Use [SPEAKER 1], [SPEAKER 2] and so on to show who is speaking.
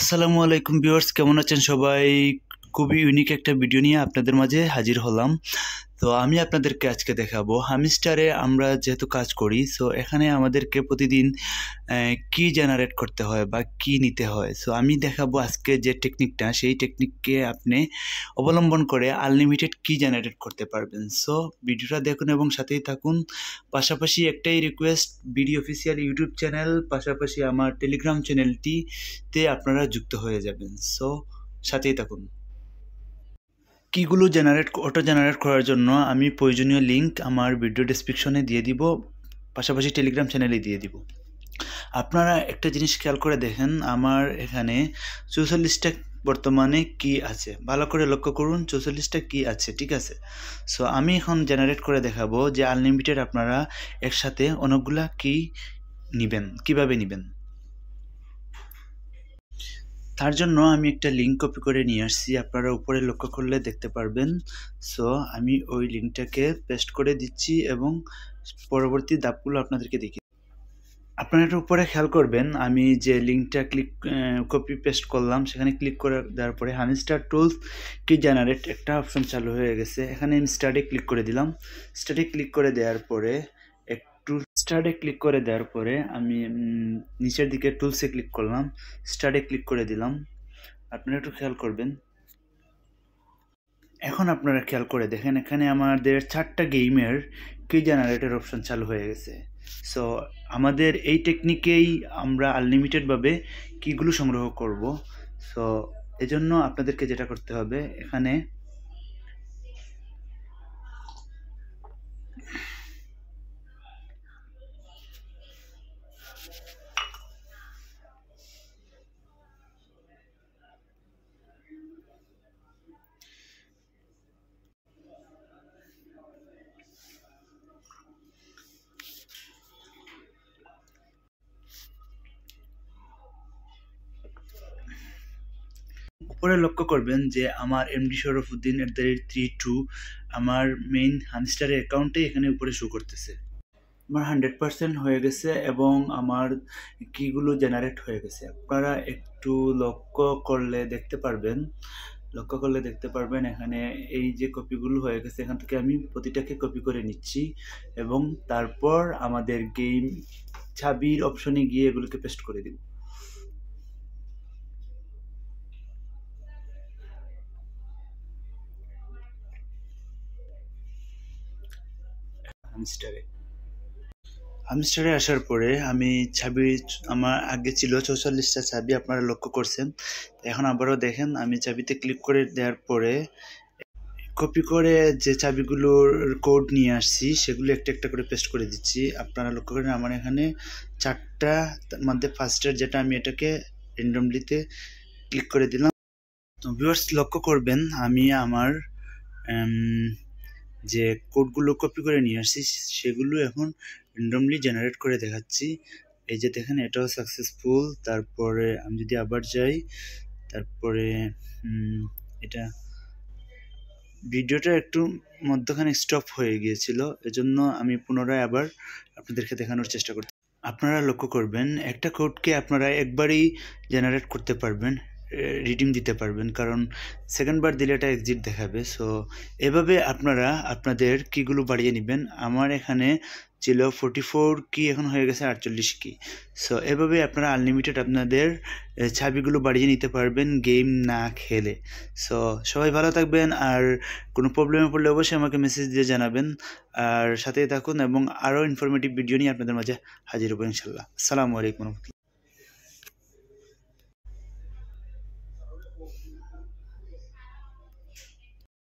[SPEAKER 1] আসসালামু আলাইকুম ভিউয়ার্স, কেমন আছেন সবাই? খুবই ইউনিক একটা ভিডিও নিয়ে আপনাদের মাঝে হাজির হলাম। তো আমি আপনাদেরকে আজকে দেখাবো হামিস্টারে আমরা যেহেতু কাজ করি, সো এখানে আমাদেরকে প্রতিদিন কি জেনারেট করতে হয় বা কি নিতে হয়। সো আমি দেখাবো আজকে যে টেকনিকটা, সেই টেকনিককে আপনি অবলম্বন করে আনলিমিটেড কি জেনারেট করতে পারবেন। সো ভিডিওটা দেখুন এবং সাথেই থাকুন। পাশাপাশি একটাই request, BD official YouTube channel পাশাপাশি আমার টেলিগ্রাম চ্যানেলটিতে আপনারা যুক্ত হয়ে যাবেন। সো সাথেই থাকুন। কিগুলো অটো জেনারেট করার জন্য আমি প্রয়োজনীয় লিঙ্ক আমার ভিডিও ডেসক্রিপশনে দিয়ে দিব, পাশাপাশি টেলিগ্রাম চ্যানেলে দিয়ে দিব। আপনারা একটা জিনিস খেয়াল করে দেখেন, আমার এখানে 44টা বর্তমানে কি আছে, ভালো করে লক্ষ্য করুন, 44টা কি আছে, ঠিক আছে। সো আমি এখন জেনারেট করে দেখাবো যে আনলিমিটেড আপনারা একসাথে অনেকগুলা কি নেবেন, কিভাবে নেবেন। তার জন্য আমি একটা লিঙ্ক কপি করে নিয়ে আসছি, আপনারা উপরে লক্ষ্য করলে দেখতে পারবেন। সো আমি ওই লিঙ্কটাকে পেস্ট করে দিচ্ছি এবং পরবর্তী ধাপগুলো আপনাদেরকে দেখি। আপনারা একটু উপরে খেয়াল করবেন, আমি যে লিঙ্কটা কপি পেস্ট করলাম সেখানে ক্লিক করে দেওয়ার পরে হামিস্টার টুলস কি জেনারেট একটা অপশন চালু হয়ে গেছে। এখানে আমি স্টার্টে ক্লিক করে দিলাম। স্টার্টে ক্লিক করে দেওয়ার পরে আমি নিচের দিকে টুলসে ক্লিক করলাম, স্টার্টে ক্লিক করে দিলাম। আপনারা একটু খেয়াল করবেন। এখন আপনারা খেয়াল করে দেখেন, এখানে আমাদের 4টা গেমের কি জেনারেটর অপশন চালু হয়ে গেছে। সো আমাদের এই টেকনিকেই আমরা আনলিমিটেডভাবে কিগুলো সংগ্রহ করব। সো এজন্য আপনাদেরকে যেটা করতে হবে, এখানে উপরে লক্ষ্য করবেন যে আমার এমডি শরফুদ্দিন @32 আমার মেইন হামস্টারের অ্যাকাউন্টে এখানে উপরে শো করতেছে। আমার 100% হয়ে গেছে এবং আমার কিগুলো জেনারেট হয়ে গেছে। আপনারা একটু লক্ষ্য করলে দেখতে পারবেন এখানে এই যে কপিগুলো হয়ে গেছে, এখান থেকে আমি প্রতিটাকে কপি করে নিচ্ছি এবং তারপর আমাদের গেম চাবির অপশনে গিয়ে এগুলোকে পেস্ট করে দিব। হামস্টারে আসার পরে আমি আমার আগে ছিল 44টা চাবি, আপনারা লক্ষ্য করছেন। এখন আবারও দেখেন, আমি চাবিতে ক্লিক করে দেওয়ার পরে কপি করে যে চাবিগুলোর কোড নিয়ে আসছি সেগুলো একটা একটা করে পেস্ট করে দিচ্ছি। আপনারা লক্ষ্য করেন আমার এখানে 4টা মধ্যে ফার্স্টের যেটা, আমি এটাকে র্যান্ডমলিতে ক্লিক করে দিলাম। তো ভিউয়ার্স লক্ষ্য করবেন, আমি আমার যে কোডগুলো কপি করে নিয়ে আসছি সেগুলো এখন র্যান্ডমলি জেনারেট করে দেখাচ্ছি। এই যে দেখেন, এটাও সাকসেসফুল। তারপরে আমি যদি আবার যাই, তারপরে এটা ভিডিওটা একটু মধ্যখানে স্টপ হয়ে গিয়েছিল, এজন্য আমি পুনরায় আবার আপনাদেরকে দেখানোর চেষ্টা করছি। আপনারা লক্ষ্য করবেন একটা কোডকে আপনারা একবারই জেনারেট করতে পারবেন, রিডিম দিতে পারবেন, কারণ সেকেন্ডবার দিলে এটা এক্সিট দেখাবে। সো এভাবে আপনারা আপনাদের কিগুলো বাড়িয়ে নেবেন। আমার এখানে ছিল 44 কি, এখন হয়ে গেছে 48 কি। সো এভাবে আপনারা আনলিমিটেড আপনাদের চাবিগুলো বাড়িয়ে নিতে পারবেন গেম না খেলে। সো সবাই ভালো থাকবেন, আর কোনো প্রবলেমে পড়লে অবশ্যই আমাকে মেসেজ দিয়ে জানাবেন। আর সাথেই থাকুন এবং আরও ইনফরমেটিভ ভিডিও নিয়ে আপনাদের মাঝে হাজির হবো ইনশাল্লাহ। আসসালামু আলাইকুম।